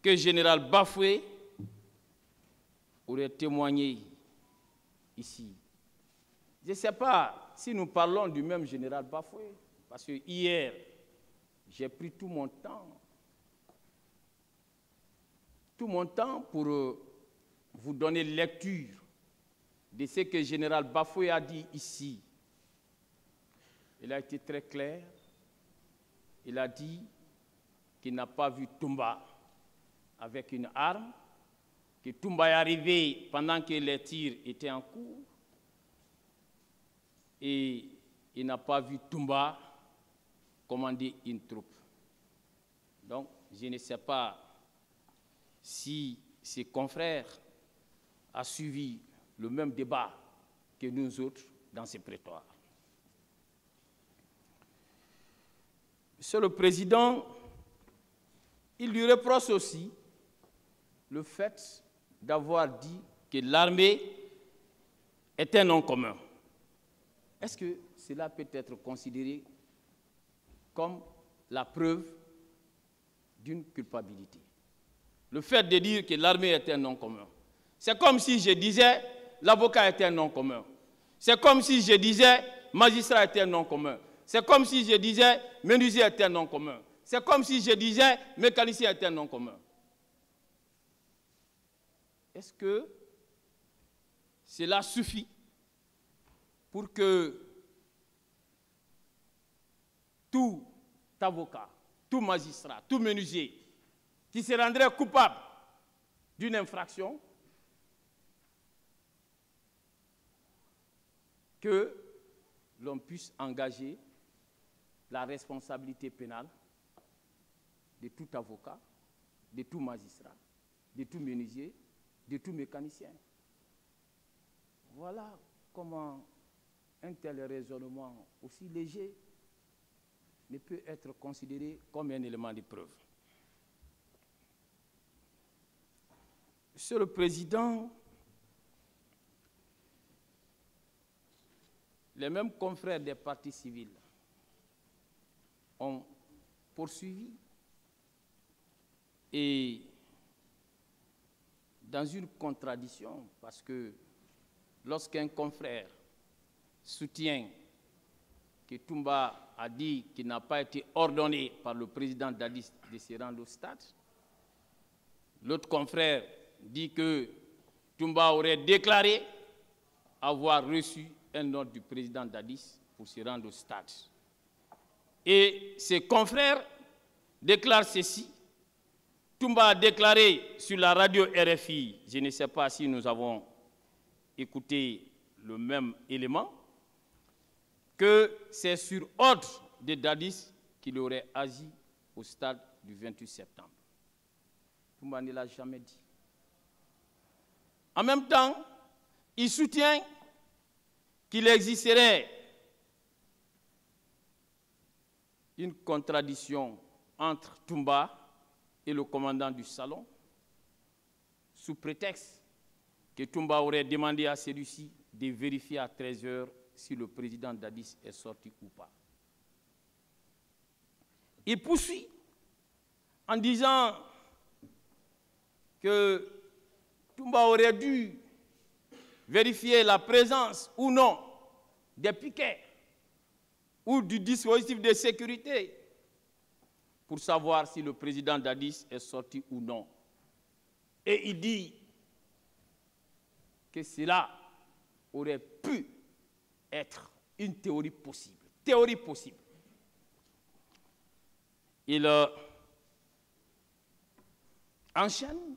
que le général Bafoué aurait témoigné ici. Je ne sais pas si nous parlons du même général Bafoué, parce que hier, j'ai pris tout mon temps pour vous donner lecture de ce que le général Bafoué a dit ici. Il a été très clair. Il a dit qu'il n'a pas vu Toumba avec une arme, que Toumba est arrivé pendant que les tirs étaient en cours, et il n'a pas vu Toumba commander une troupe. Donc, je ne sais pas si ses confrères ont suivi le même débat que nous autres dans ces prétoires. Monsieur le Président, il lui reproche aussi le fait d'avoir dit que l'armée est un nom commun. Est-ce que cela peut être considéré comme la preuve d'une culpabilité? Le fait de dire que l'armée est un nom commun. C'est comme si je disais l'avocat était un nom commun. C'est comme si je disais magistrat était un nom commun. C'est comme si je disais menuisier était un nom commun. C'est comme si je disais mécanicien était un nom commun. Est-ce que cela suffit pour que tout avocat, tout magistrat, tout menuisier qui se rendrait coupable d'une infraction, que l'on puisse engager la responsabilité pénale de tout avocat, de tout magistrat, de tout menuisier, de tout mécanicien? Voilà comment un tel raisonnement aussi léger ne peut être considéré comme un élément de preuve. Monsieur le Président, les mêmes confrères des partis civils ont poursuivi et dans une contradiction, parce que lorsqu'un confrère soutient que Toumba a dit qu'il n'a pas été ordonné par le président Dadis de se rendre au stade, l'autre confrère dit que Toumba aurait déclaré avoir reçu un ordre du président Dadis pour se rendre au stade. Et ses confrères déclarent ceci. Toumba a déclaré sur la radio RFI, je ne sais pas si nous avons écouté le même élément, que c'est sur ordre de Dadis qu'il aurait agi au stade du 28 septembre. Toumba ne l'a jamais dit. En même temps, il soutient qu'il existerait une contradiction entre Toumba et le commandant du salon, sous prétexte que Toumba aurait demandé à celui-ci de vérifier à 13 heures si le président Dadis est sorti ou pas. Il poursuit en disant que Toumba aurait dû vérifier la présence ou non des piquets ou du dispositif de sécurité pour savoir si le président Dadis est sorti ou non. Et il dit que cela aurait pu être une théorie possible. Théorie possible. Il enchaîne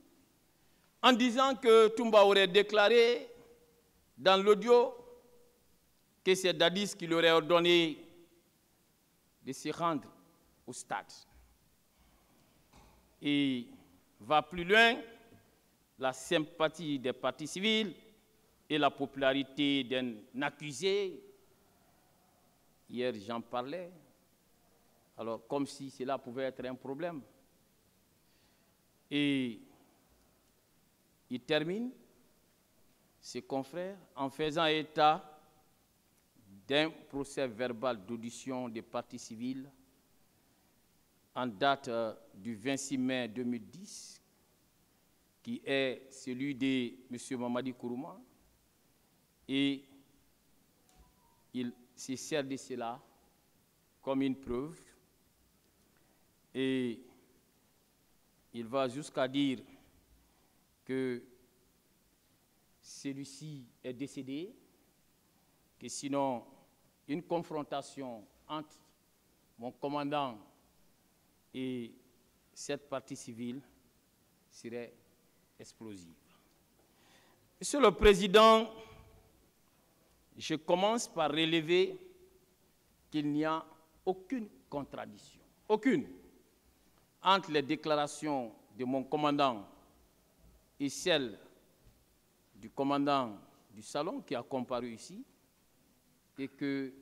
en disant que Toumba aurait déclaré dans l'audio que c'est Dadis qui lui aurait ordonné de se rendre au stade. Et va plus loin, la sympathie des partis civils et la popularité d'un accusé. Hier, j'en parlais. Alors, comme si cela pouvait être un problème. Et il termine, ses confrères, en faisant état d'un procès verbal d'audition des partis civils en date du 26 mai 2010, qui est celui de M. Mamadi Kourouma, et il se sert de cela comme une preuve, et il va jusqu'à dire que celui-ci est décédé, que sinon une confrontation entre mon commandant et cette partie civile serait explosive. Monsieur le Président, je commence par relever qu'il n'y a aucune contradiction, aucune, entre les déclarations de mon commandant et celles du commandant du salon qui a comparu ici, et que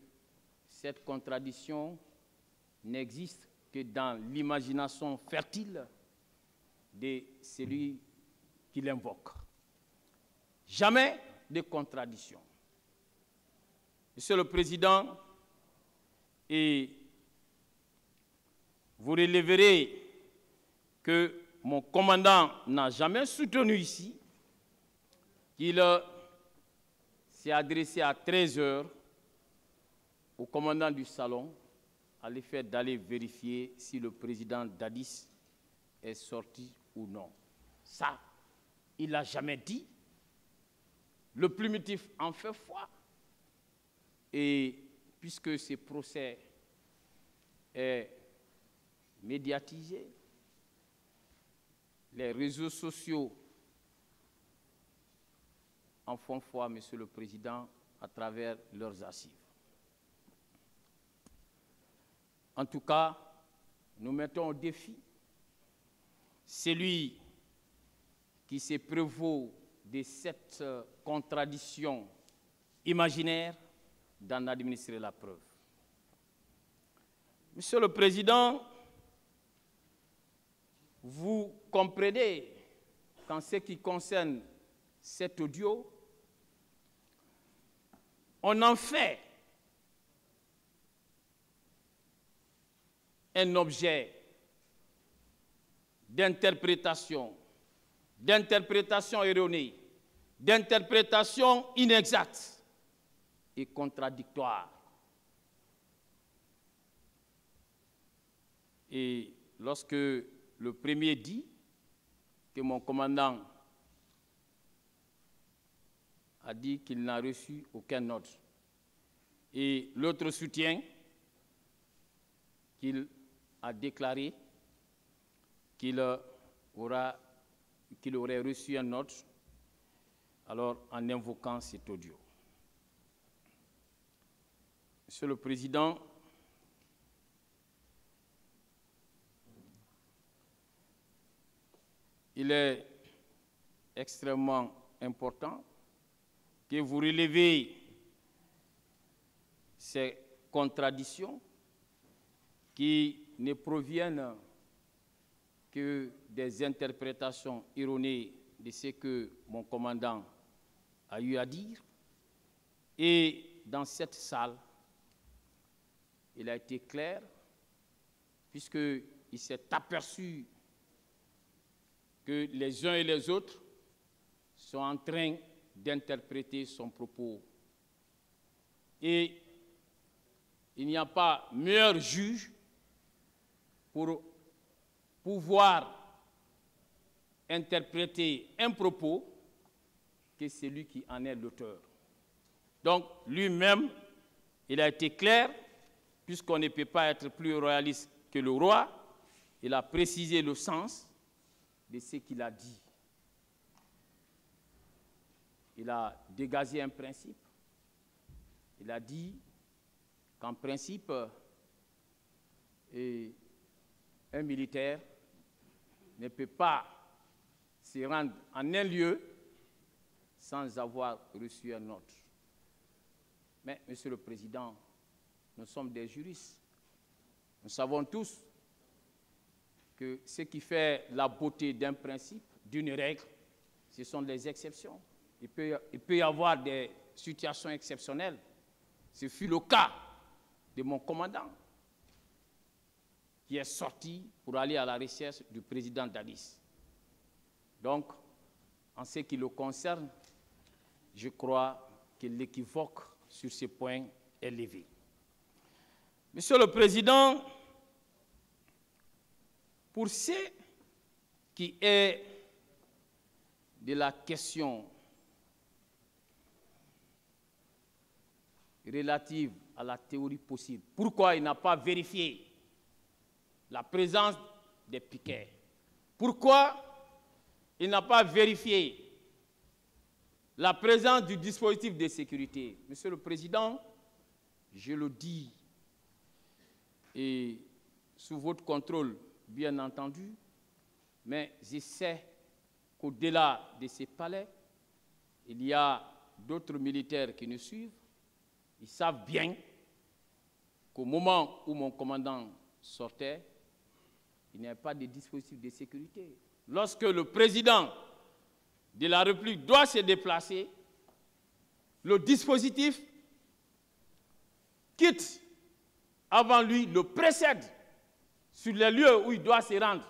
cette contradiction n'existe que dans l'imagination fertile de celui qui l'invoque. Jamais de contradiction. Monsieur le Président, et vous relèverez que mon commandant n'a jamais soutenu ici qu'il s'est adressé à 13 heures au commandant du salon à l'effet d'aller vérifier si le président Dadis est sorti ou non. Ça, il n'a jamais dit. Le primitif en fait foi. Et puisque ce procès est médiatisé, les réseaux sociaux en font foi, Monsieur le Président, à travers leurs archives. En tout cas, nous mettons au défi celui qui se prévaut de cette contradiction imaginaire d'en administrer la preuve. Monsieur le Président, vous comprenez qu'en ce qui concerne cet audio, on en fait un objet d'interprétation erronée, d'interprétation inexacte et contradictoire. Et lorsque le premier dit que mon commandant a dit qu'il n'a reçu aucun ordre, et l'autre soutient qu'il a déclaré qu'il aurait reçu un ordre, alors en invoquant cet audio. Monsieur le Président, il est extrêmement important que vous relevez ces contradictions qui ne proviennent que des interprétations erronées de ce que mon commandant a eu à dire. Et dans cette salle, il a été clair, puisqu'il s'est aperçu que les uns et les autres sont en train d'interpréter son propos. Et il n'y a pas meilleur juge pour pouvoir interpréter un propos que celui qui en est l'auteur. Donc, lui-même, il a été clair, puisqu'on ne peut pas être plus royaliste que le roi, il a précisé le sens de ce qu'il a dit. Il a dégagé un principe. Il a dit qu'en principe, un militaire ne peut pas se rendre en un lieu sans avoir reçu un ordre. Mais, Monsieur le Président, nous sommes des juristes. Nous savons tous que ce qui fait la beauté d'un principe, d'une règle, ce sont les exceptions. Il peut y avoir des situations exceptionnelles. Ce fut le cas de mon commandant qui est sorti pour aller à la recherche du président Dadis. Donc, En ce qui le concerne, je crois que l'équivoque sur ce point est levé. Monsieur le Président, pour ce qui est de la question relative à la théorie possible, pourquoi il n'a pas vérifié la présence des piquets? Pourquoi il n'a pas vérifié la présence du dispositif de sécurité? Monsieur le Président, je le dis, et sous votre contrôle, bien entendu, mais je sais qu'au-delà de ces palais, il y a d'autres militaires qui nous suivent. Ils savent bien qu'au moment où mon commandant sortait, il n'y avait pas de dispositif de sécurité. Lorsque le président de la République doit se déplacer, le dispositif quitte avant lui, le précède sur les lieux où il doit se rendre.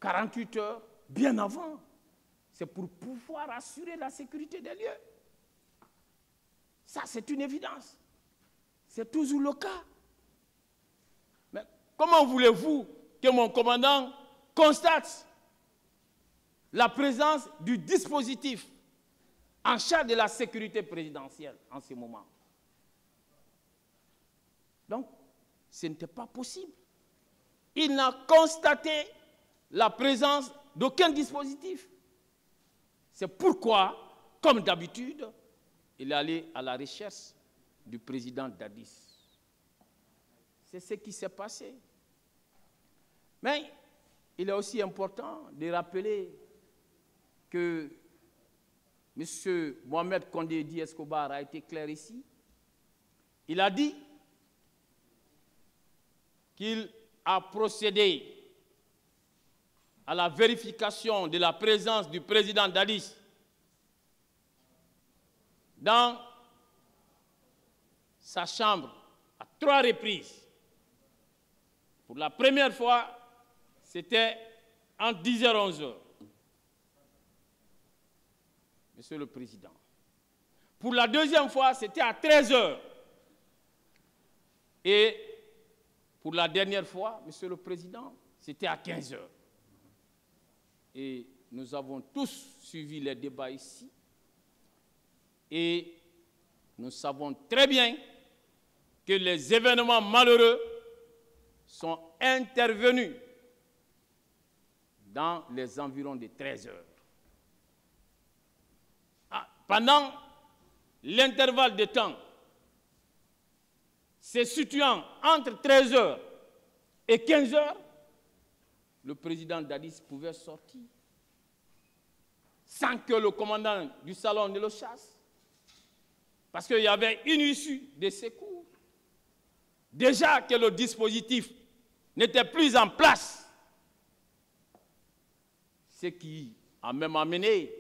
48 heures, bien avant. C'est pour pouvoir assurer la sécurité des lieux. Ça, c'est une évidence. C'est toujours le cas. Mais comment voulez-vous que mon commandant constate la présence du dispositif en charge de la sécurité présidentielle en ce moment? Donc, ce n'était pas possible. Il n'a constaté la présence d'aucun dispositif. C'est pourquoi, comme d'habitude, il est allé à la recherche du président Dadis. C'est ce qui s'est passé. Mais il est aussi important de rappeler que M. Mohamed Condé Di Escobar a été clair ici. Il a dit qu'il a procédé à la vérification de la présence du président Dadis dans sa chambre à 3 reprises. Pour la première fois, c'était entre 10h et 11h. Monsieur le Président. Pour la deuxième fois, c'était à 13h. Et pour la dernière fois, Monsieur le Président, c'était à 15h. Et nous avons tous suivi les débats ici. Et nous savons très bien que les événements malheureux sont intervenus dans les environs de 13h. Pendant l'intervalle de temps se situant entre 13h et 15h, le président Dadis pouvait sortir sans que le commandant du salon ne le chasse. Parce qu'il y avait une issue de secours. Déjà que le dispositif n'était plus en place. Ce qui a même amené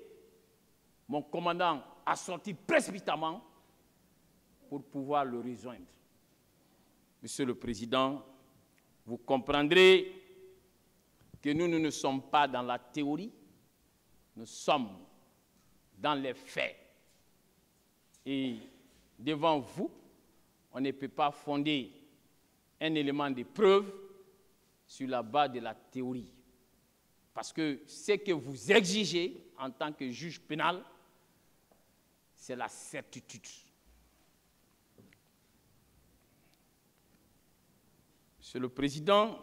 mon commandant à sortir précipitamment pour pouvoir le rejoindre. Monsieur le Président, vous comprendrez que nous ne sommes pas dans la théorie, nous sommes dans les faits. Et devant vous, on ne peut pas fonder un élément de preuve sur la base de la théorie. Parce que ce que vous exigez en tant que juge pénal, c'est la certitude. Monsieur le Président,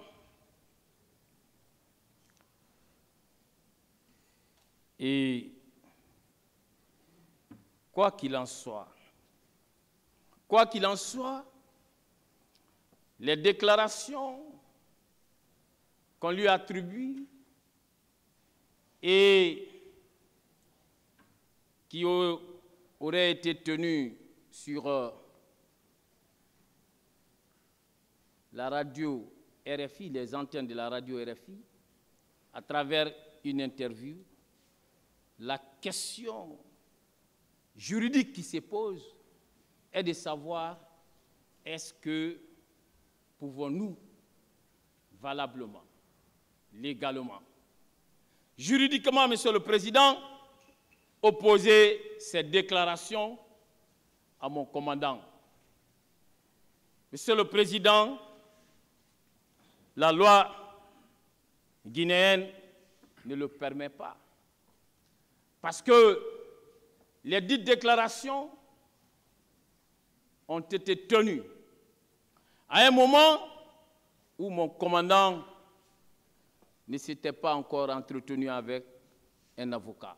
et quoi qu'il en soit, les déclarations qu'on lui attribue et qui auraient été tenues sur la radio RFI, les antennes de la radio RFI, à travers une interview, la question juridique qui se pose est de savoir est-ce que pouvons-nous valablement, légalement, juridiquement, Monsieur le Président, opposer cette déclaration à mon commandant. Monsieur le Président, la loi guinéenne ne le permet pas. Parce que les dites déclarations ont été tenues à un moment où mon commandant ne s'était pas encore entretenu avec un avocat.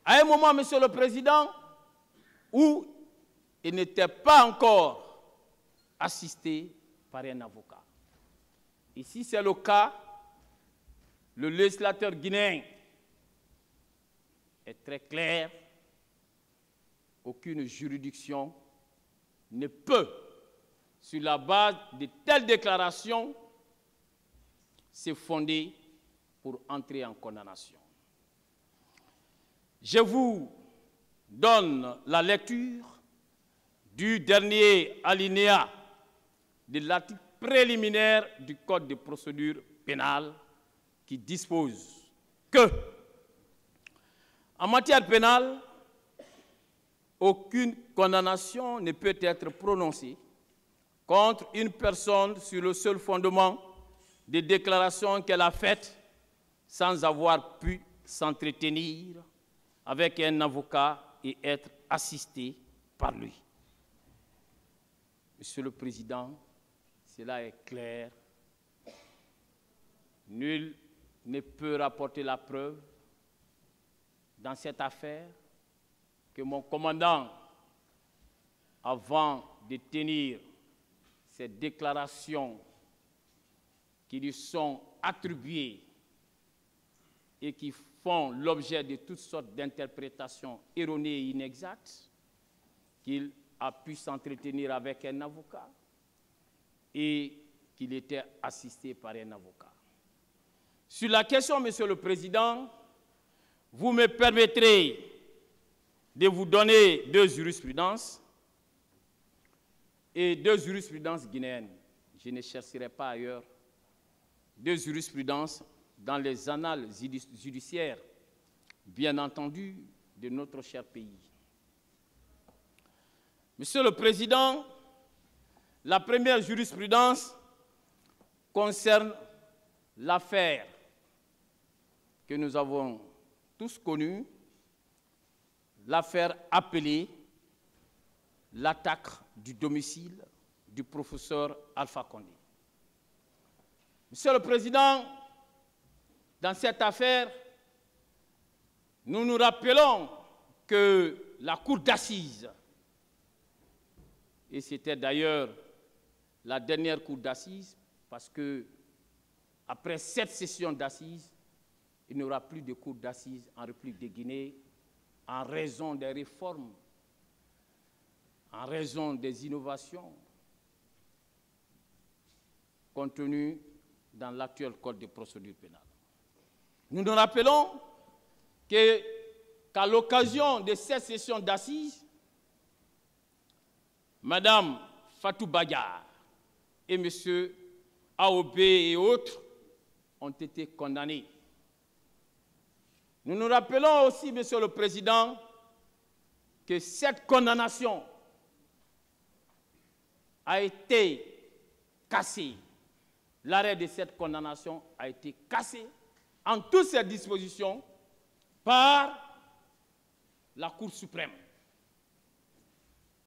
À un moment, Monsieur le Président, où il n'était pas encore assisté par un avocat. Ici, c'est le cas, le législateur guinéen est très clair, aucune juridiction ne peut, sur la base de telles déclarations, se fonder pour entrer en condamnation. Je vous donne la lecture du dernier alinéa de l'article préliminaire du Code de procédure pénale qui dispose que, en matière pénale, aucune condamnation ne peut être prononcée contre une personne sur le seul fondement des déclarations qu'elle a faites sans avoir pu s'entretenir avec un avocat et être assisté par lui. Monsieur le Président, cela est clair. Nul ne peut rapporter la preuve dans cette affaire que mon commandant, avant de tenir ces déclarations qui lui sont attribuées et qui font l'objet de toutes sortes d'interprétations erronées et inexactes, qu'il a pu s'entretenir avec un avocat et qu'il était assisté par un avocat. Sur la question, Monsieur le Président, vous me permettrez de vous donner deux jurisprudences et deux jurisprudences guinéennes. Je ne chercherai pas ailleurs. Deux jurisprudences dans les annales judiciaires, bien entendu, de notre cher pays. Monsieur le Président, la première jurisprudence concerne l'affaire que nous avons tous connue, l'affaire appelée l'attaque du domicile du professeur Alpha Condé. Monsieur le Président, dans cette affaire, nous nous rappelons que la cour d'assises, et c'était d'ailleurs la dernière cour d'assises, parce que après 7 sessions d'assises, il n'y aura plus de cour d'assises en République de Guinée en raison des réformes, en raison des innovations contenues dans l'actuel Code de procédure pénale. Nous nous rappelons qu'à l'occasion de cette session d'assises, Madame Fatou Bagar et M. Aobé et autres ont été condamnés. Nous nous rappelons aussi, Monsieur le Président, que cette condamnation a été cassée. L'arrêt de cette condamnation a été cassé en toutes ses dispositions par la Cour suprême.